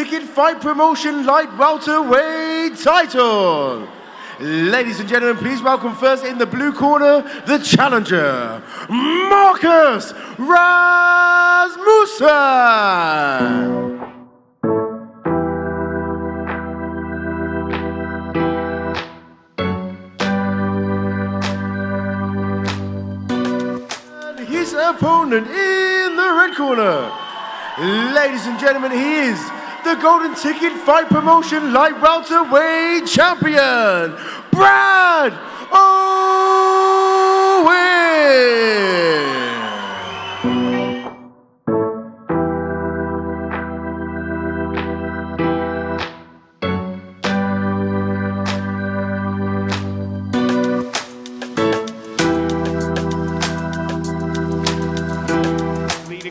Ticket Fight Promotion Light Welterweight title. Ladies and gentlemen, please welcome first in the blue corner, the challenger, Marcus Rasmussen. His opponent in the red corner. Ladies and gentlemen, he is the Golden Ticket Fight Promotion Light Welterweight Champion, Brad Owen!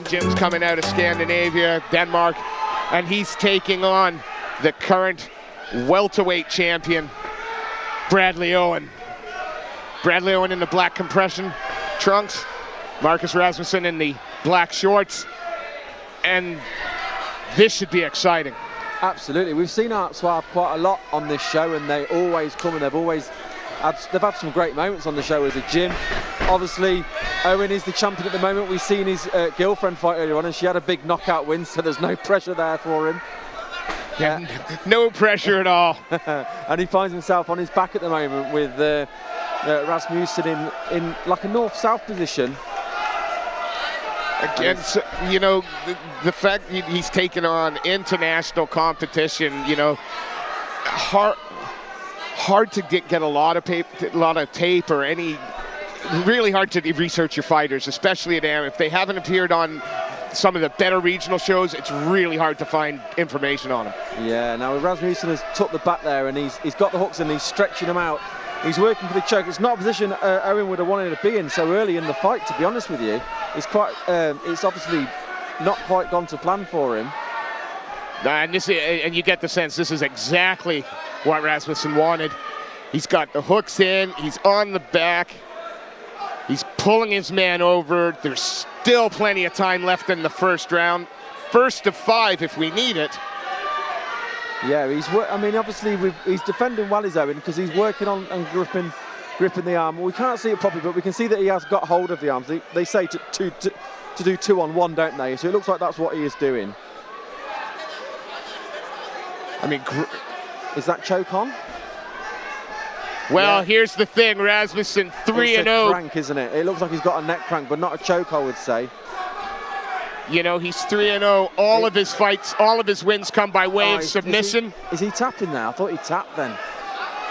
Jim's coming out of Scandinavia, Denmark, and he's taking on the current welterweight champion, Bradley Owen. Bradley Owen in the black compression trunks, Marcus Rasmussen in the black shorts, and this should be exciting. Absolutely, we've seen Art Swab quite a lot on this show, and they always come and they've had some great moments on the show as a gym. Obviously, Owen is the champion at the moment. We've seen his girlfriend fight earlier on, and she had a big knockout win, so there's no pressure there for him. Yeah, no pressure at all. And he finds himself on his back at the moment with Rasmussen in like a north-south position. Again, so, you know, the fact he's taken on international competition, you know, hard to get a lot of tape or any. Really hard to research your fighters, especially at AM. If they haven't appeared on some of the better regional shows, it's really hard to find information on them. Yeah, now Rasmussen has took the back there, and he's got the hooks and he's stretching them out. He's working for the choke. It's not a position Owen would have wanted to be in so early in the fight, to be honest with you. It's quite, it's obviously not quite gone to plan for him. And you get the sense this is exactly what Rasmussen wanted. He's got the hooks in, he's on the back. He's pulling his man over. There's still plenty of time left in the first round. First of 5 if we need it. Yeah, I mean, obviously he's defending well, Owen, because he's working on and gripping the arm. We can't see it properly, but we can see that he has got hold of the arms. They say to do 2-on-1, don't they? So it looks like that's what he is doing. I mean, is that choke on? Well, yeah. Here's the thing, Rasmussen 3-0. It's a crank, isn't it? It looks like he's got a neck crank, but not a choke, I would say. You know, he's 3-0. All of his fights, all of his wins come by way of submission. Is he tapping now? I thought he tapped then.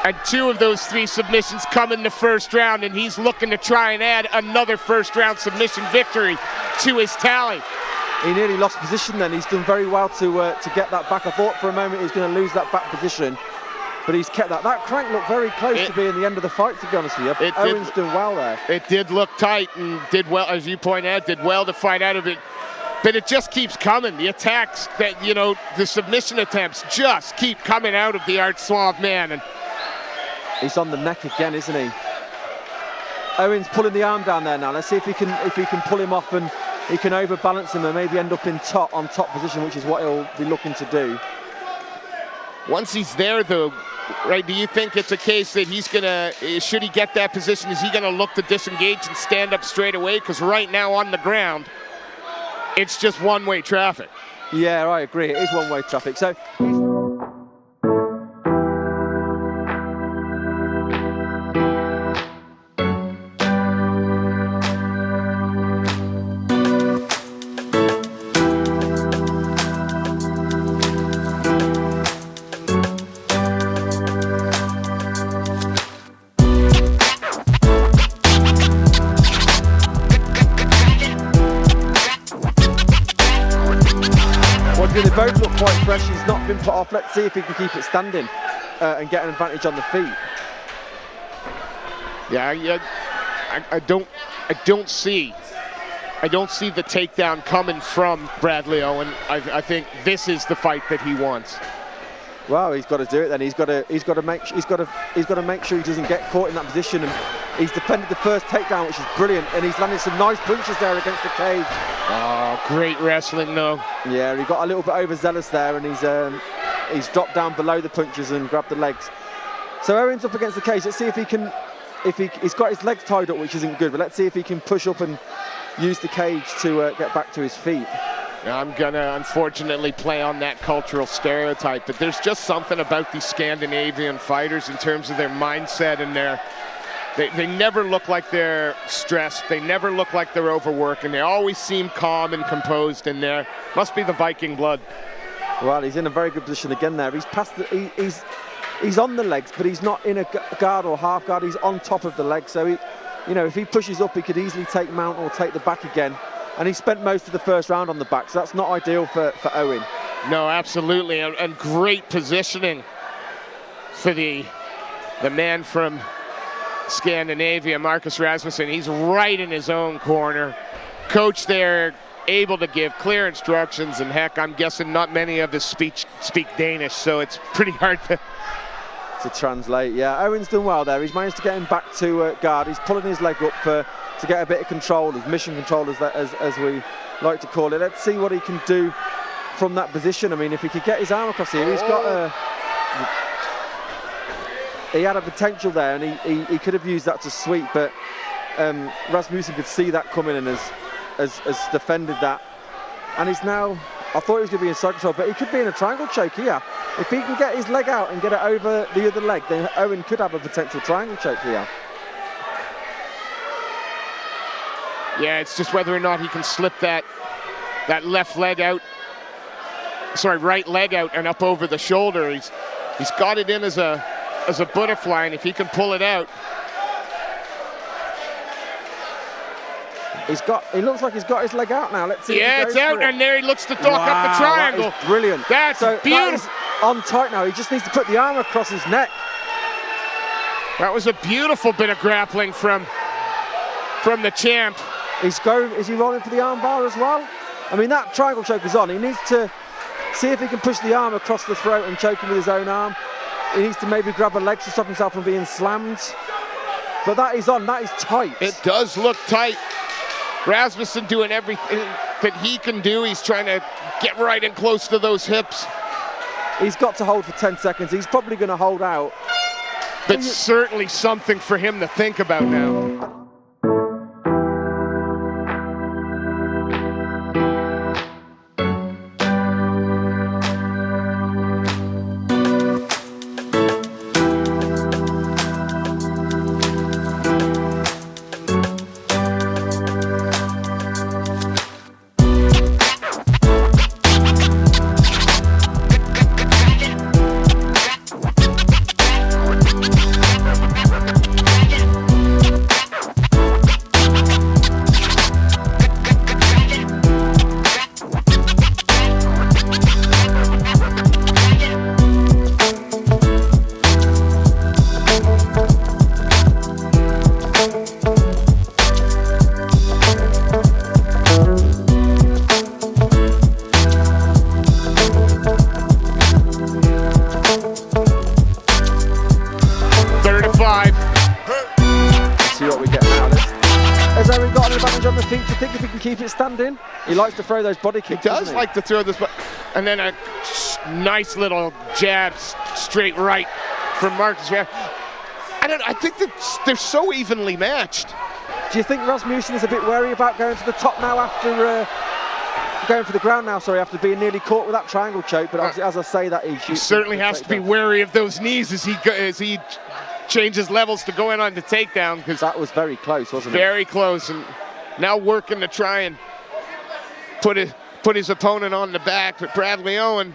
And 2 of those 3 submissions come in the first round, and he's looking to try and add another first-round submission victory to his tally. He nearly lost position then. He's done very well to get that back. I thought for a moment he was going to lose that back position. But he's kept that. That crank looked very close to being the end of the fight, to be honest with you. Owen's doing well there. It did look tight and did well, as you point out, did well to fight out of it. But it just keeps coming. The attacks, that you know, the submission attempts just keep coming out of the Art Swab man. And he's on the neck again, isn't he? Owen's pulling the arm down there now. Let's see if he can pull him off and he can overbalance him and maybe end up on top position, which is what he'll be looking to do. Once he's there, though, right, do you think it's a case that he's gonna, should he get that position, is he gonna look to disengage and stand up straight away? Because right now on the ground, it's just one-way traffic. Yeah, I agree, it is one-way traffic. So. They both look quite fresh. He's not been put off. Let's see if he can keep it standing and get an advantage on the feet. Yeah. I don't see the takedown coming from Bradley Owen. I think this is the fight that he wants. Well, he's got to do it then. He's got to make sure he doesn't get caught in that position. And he's defended the first takedown, which is brilliant. And he's landed some nice punches there against the cage. Oh, great wrestling, though. Yeah, he got a little bit overzealous there, and he's dropped down below the punches and grabbed the legs. So Owen's up against the cage. Let's see if he can. He's got his legs tied up, which isn't good. But let's see if he can push up and use the cage to get back to his feet. I'm gonna unfortunately play on that cultural stereotype, but there's just something about these Scandinavian fighters in terms of their mindset and they never look like they're stressed. They never look like they're overworked, and they always seem calm and composed in there. Must be the Viking blood. Well, he's in a very good position again there. He's past he's on the legs, but he's not in a guard or half guard. He's on top of the legs, so if he pushes up, he could easily take mount or take the back again. And he spent most of the first round on the back, so that's not ideal for Owen. No, absolutely, and great positioning for the man from Scandinavia, Marcus Rasmussen. He's right in his own corner. Coach there, able to give clear instructions, and heck, I'm guessing not many of us speak Danish, so it's pretty hard to translate. Yeah, Owen's done well there. He's managed to get him back to guard. He's pulling his leg up to get a bit of control, his mission control as we like to call it. Let's see what he can do from that position. I mean, if he could get his arm across here, he had a potential there, and he could have used that to sweep, but Rasmussen could see that coming and has defended that. And he's now, I thought he was going to be in side control, but he could be in a triangle choke here. If he can get his leg out and get it over the other leg, then Owen could have a potential triangle choke here. Yeah, it's just whether or not he can slip that left leg out, right leg out and up over the shoulder. He's got it in as a butterfly, and if he can pull it out. He looks like he's got his leg out now. Let's see. Yeah, it's out, and there he looks to dock up the triangle. That is brilliant. That's beautiful. That is on tight now. He just needs to put the arm across his neck. That was a beautiful bit of grappling from the champ. Is he rolling for the arm bar as well? I mean, that triangle choke is on. He needs to see if he can push the arm across the throat and choke him with his own arm. He needs to maybe grab a leg to stop himself from being slammed. But that is on. That is tight. It does look tight. Rasmussen doing everything that he can do. He's trying to get right in close to those hips. He's got to hold for 10 seconds. He's probably going to hold out. But certainly something for him to think about now. Keep it standing. He likes to throw those body kicks. He does like to throw this, and then a nice little jab straight right from Marcus. I think that they're so evenly matched. Do you think Rasmussen is a bit wary about going to the top now after going for the ground now? Sorry, after being nearly caught with that triangle choke. But obviously, as I say, that he certainly has to be wary of those knees as he changes levels to go in on the takedown, because that was very close, wasn't it? Very close, and now working to try and put his opponent on the back, but Bradley Owen.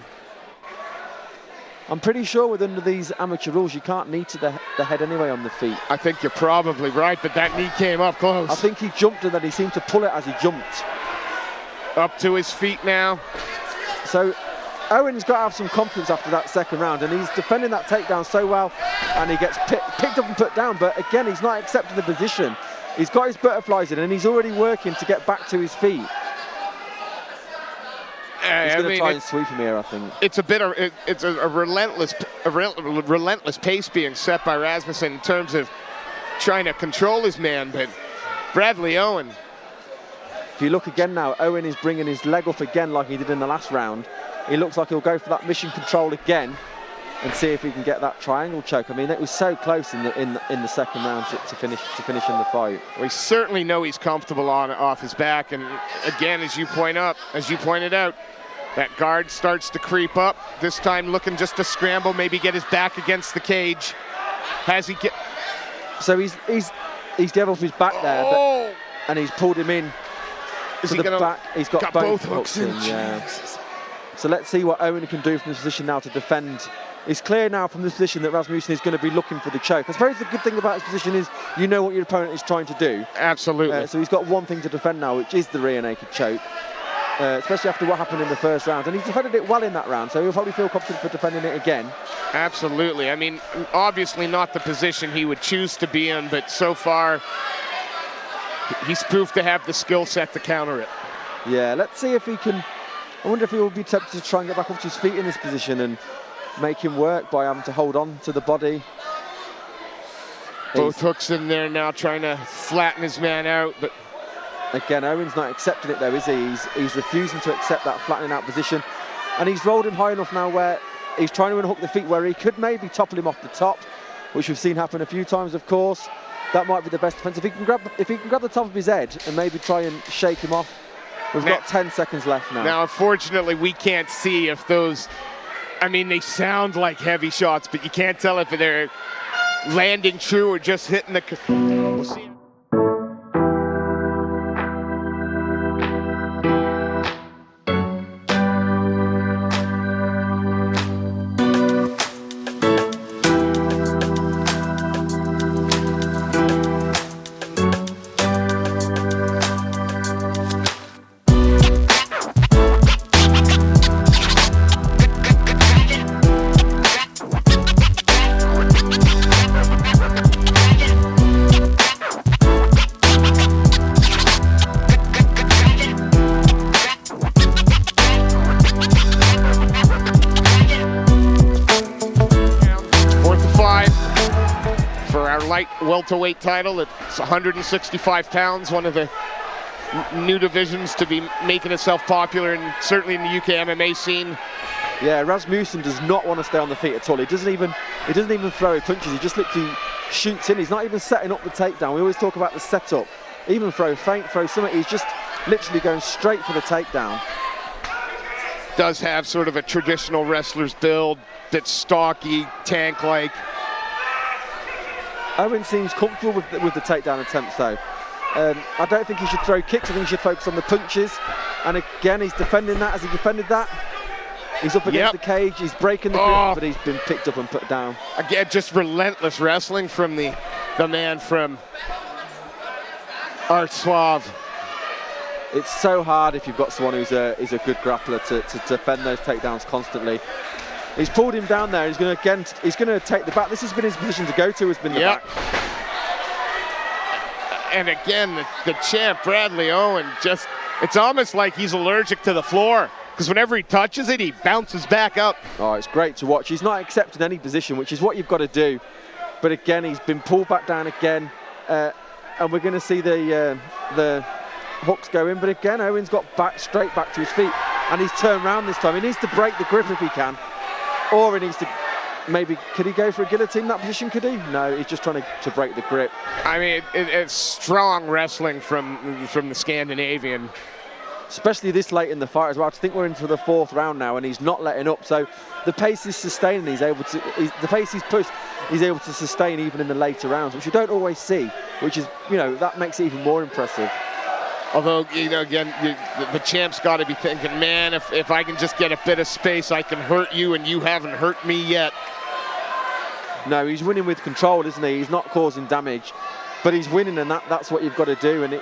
I'm pretty sure under these amateur rules, you can't knee to the head anyway on the feet. I think you're probably right, but that knee came up close. I think he jumped and then he seemed to pull it as he jumped. Up to his feet now. So Owen's got to have some confidence after that second round, and he's defending that takedown so well, and he gets picked up and put down, but again, he's not accepting the position. He's got his butterflies in, and he's already working to get back to his feet. He's going to try and sweep him here, I think. It's a bit of it's a relentless pace being set by Rasmussen in terms of trying to control his man, but Bradley Owen. If you look again now, Owen is bringing his leg up again like he did in the last round. He looks like he'll go for that mission control again and see if he can get that triangle choke. I mean, it was so close in the second round to finish in the fight. We certainly know he's comfortable off his back, and again, as you pointed out, that guard starts to creep up. This time, looking just to scramble, maybe get his back against the cage. Has he get? So he's developed his back there, and he's pulled him in to the back. He's got both hooks in. Yeah. So let's see what Owen can do from this position now to defend. It's clear now from this position that Rasmussen is going to be looking for the choke. I suppose the good thing about his position is you know what your opponent is trying to do. Absolutely. So he's got one thing to defend now, which is the rear naked choke, especially after what happened in the first round. And he's defended it well in that round, so he'll probably feel confident for defending it again. Absolutely. I mean, obviously not the position he would choose to be in, but so far he's proved to have the skill set to counter it. Yeah, let's see if he can. I wonder if he will be tempted to try and get back up to his feet in this position and make him work by having to hold on to the body. Both hooks in there now, trying to flatten his man out, but again, Owen's not accepting it though, is he? He's refusing to accept that flattening out position, and he's rolled him high enough now where he's trying to unhook the feet where he could maybe topple him off the top, which we've seen happen a few times, of course. That might be the best defense. If he can grab the top of his head and maybe try and shake him off. We've got 10 seconds left now. Now, unfortunately, we can't see if those, I mean, they sound like heavy shots, but you can't tell if they're landing true or just hitting the... We'll see. Welterweight title. It's 165 pounds, one of the new divisions to be making itself popular, and certainly in the UK MMA scene. Yeah, Rasmussen does not want to stay on the feet at all. He doesn't even throw punches. He just literally shoots in. He's not even setting up the takedown. We always talk about the setup. Even throw feint, throw something. He's just literally going straight for the takedown. Does have sort of a traditional wrestler's build that's stocky, tank-like. Owen seems comfortable with the takedown attempts though. I don't think he should throw kicks. I think he should focus on the punches. And again, he's defending that. Has he defended that? He's up against the cage. He's breaking the grip, but he's been picked up and put down. Again, just relentless wrestling from the man from Art Suave. It's so hard if you've got someone who's a good grappler to defend those takedowns constantly. He's pulled him down there. He's going to take the back. This has been his position to go to. Has been the back. And again, the champ Bradley Owen it's almost like he's allergic to the floor, because whenever he touches it, he bounces back up. Oh, it's great to watch. He's not accepting any position, which is what you've got to do. But again, he's been pulled back down again, and we're going to see the hooks go in. But again, Owen's got straight back to his feet, and he's turned around this time. He needs to break the grip if he can. Or he needs to, maybe, could he go for a guillotine in that position, could he? No, he's just trying to break the grip. I mean, it's strong wrestling from the Scandinavian. Especially this late in the fight as well. I think we're into the fourth round now and he's not letting up. So the pace is sustained, the pace he's pushed, he's able to sustain even in the later rounds, which you don't always see, which is, that makes it even more impressive. Although, again, the champ's got to be thinking, man, if I can just get a bit of space, I can hurt you, and you haven't hurt me yet. No, he's winning with control, isn't he? He's not causing damage, but he's winning, and that's what you've got to do. And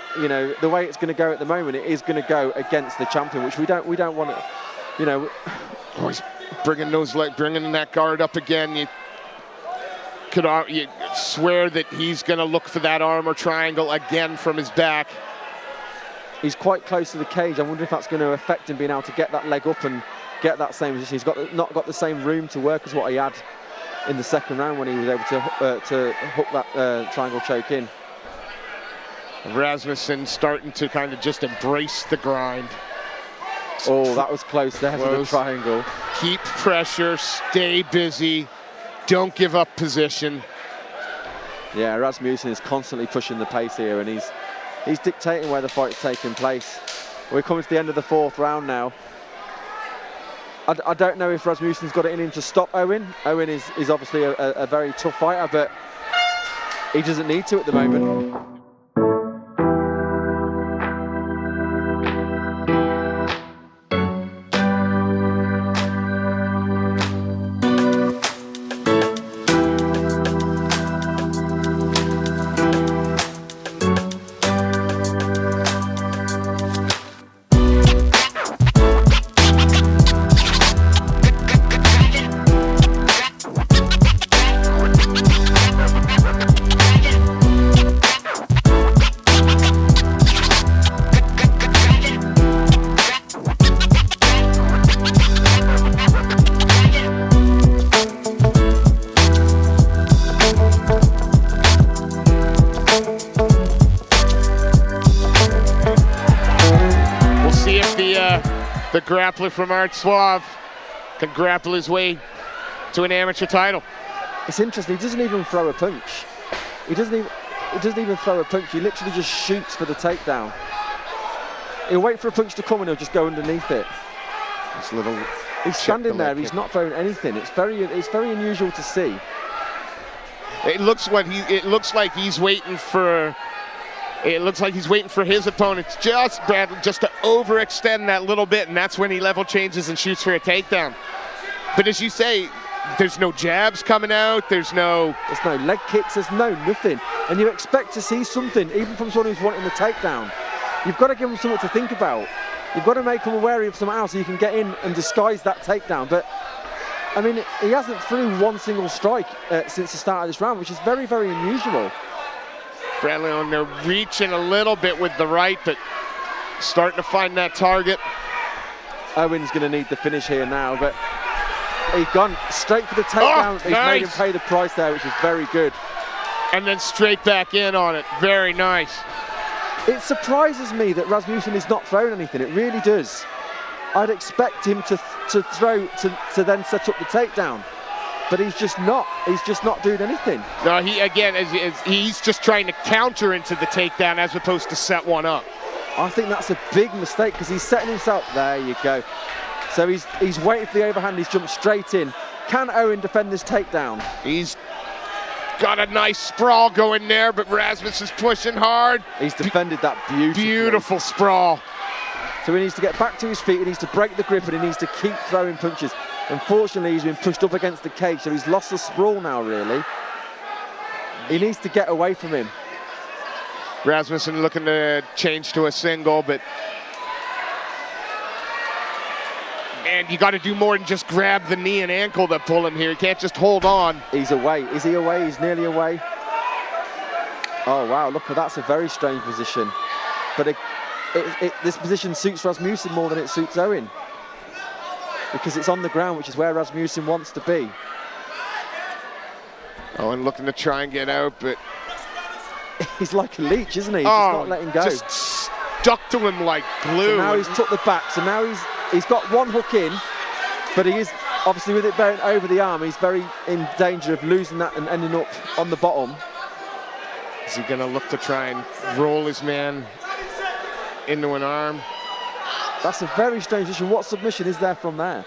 the way it's going to go at the moment, it is going to go against the champion, which we don't want to, Oh, he's bringing that guard up again. You swear that he's going to look for that arm or triangle again from his back. He's quite close to the cage. I wonder if that's going to affect him being able to get that leg up and get that same position. He's not got the same room to work as what he had in the second round when he was able to hook that triangle choke in. Rasmussen starting to kind of just embrace the grind. Oh, that was close there to the triangle. Keep pressure, stay busy, don't give up position. Yeah, Rasmussen is constantly pushing the pace here, and he's dictating where the fight's taking place. We're coming to the end of the fourth round now. I don't know if Rasmussen's got it in him to stop Owen. Owen is obviously a very tough fighter, but he doesn't need to at the moment. The grappler from Art Suave can grapple his way to an amateur title. It's interesting, he doesn't even throw a punch. He doesn't even throw a punch, he literally just shoots for the takedown. He'll wait for a punch to come and he'll just go underneath it. He's standing there, he's not throwing anything. It's very unusual to see. It looks like he's waiting for his opponent just to overextend that little bit, and that's when he level changes and shoots for a takedown. But as you say, there's no jabs coming out, there's no leg kicks, there's nothing. And you expect to see something, even from someone who's wanting the takedown. You've got to give him something to think about. You've got to make him aware of something else so you can get in and disguise that takedown. But, I mean, he hasn't threw one single strike since the start of this round, which is very, very unusual. Bradley on there reaching a little bit with the right, but starting to find that target. Owen's going to need the finish here now, but he's gone straight for the takedown. He's made him pay the price there, which is very good. And then straight back in on it. Very nice. It surprises me that Rasmussen is not throwing anything. It really does. I'd expect him to throw to then set up the takedown. But he's just not doing anything. No, he's just trying to counter into the takedown as opposed to set one up. I think that's a big mistake because he's setting himself. There you go. So he's waiting for the overhand. He's jumped straight in. Can Owen defend this takedown? He's got a nice sprawl going there, but Rasmussen's pushing hard. He's defended that beautifully. Beautiful sprawl. So he needs to get back to his feet. He needs to break the grip, and he needs to keep throwing punches. Unfortunately, he's been pushed up against the cage, so he's lost the sprawl now, really. He needs to get away from him. Rasmussen looking to change to a single, but... And you got to do more than just grab the knee and ankle to pull him here. You can't just hold on. He's away. Is he away? He's nearly away. Oh, wow, look, that's a very strange position. But this position suits Rasmussen more than it suits Owen, because it's on the ground, which is where Rasmussen wants to be. Owen looking to try and get out, but... He's like a leech, isn't he? He's just not letting go. Just stuck to him like glue. So now he's took the back, so now he's got one hook in, but he is, obviously with it bearing over the arm, he's very in danger of losing that and ending up on the bottom. Is he gonna look to try and roll his man into an arm? That's a very strange position. What submission is there from there?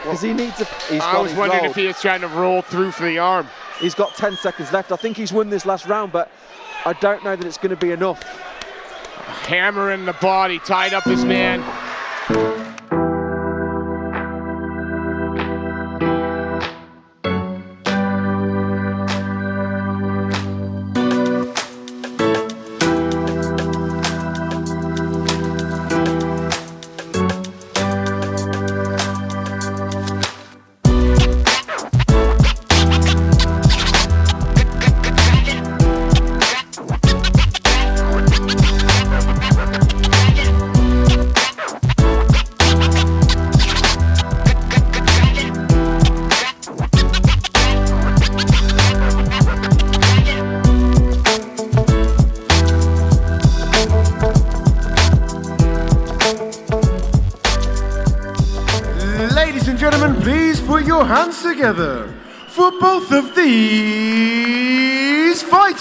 Because he needs to... I was wondering if he was trying to roll through for the arm. He's got 10 seconds left. I think he's won this last round, but I don't know that it's going to be enough. Hammer in the body, tied up his man. together for both of these fighters.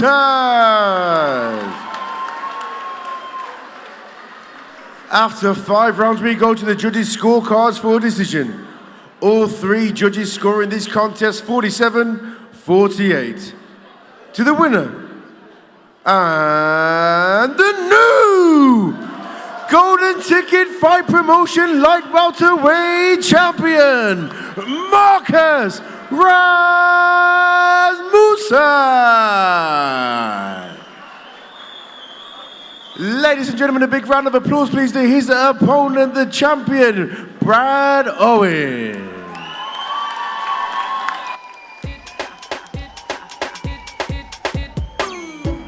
After 5 rounds, we go to the judges' scorecards for a decision. All 3 judges score in this contest 47-48. To the winner, and the new Golden Ticket Fight Promotion Light Welterweight Champion, Marcus Rasmussen. Ladies and gentlemen, a big round of applause, please, to his opponent, the champion, Brad Owen.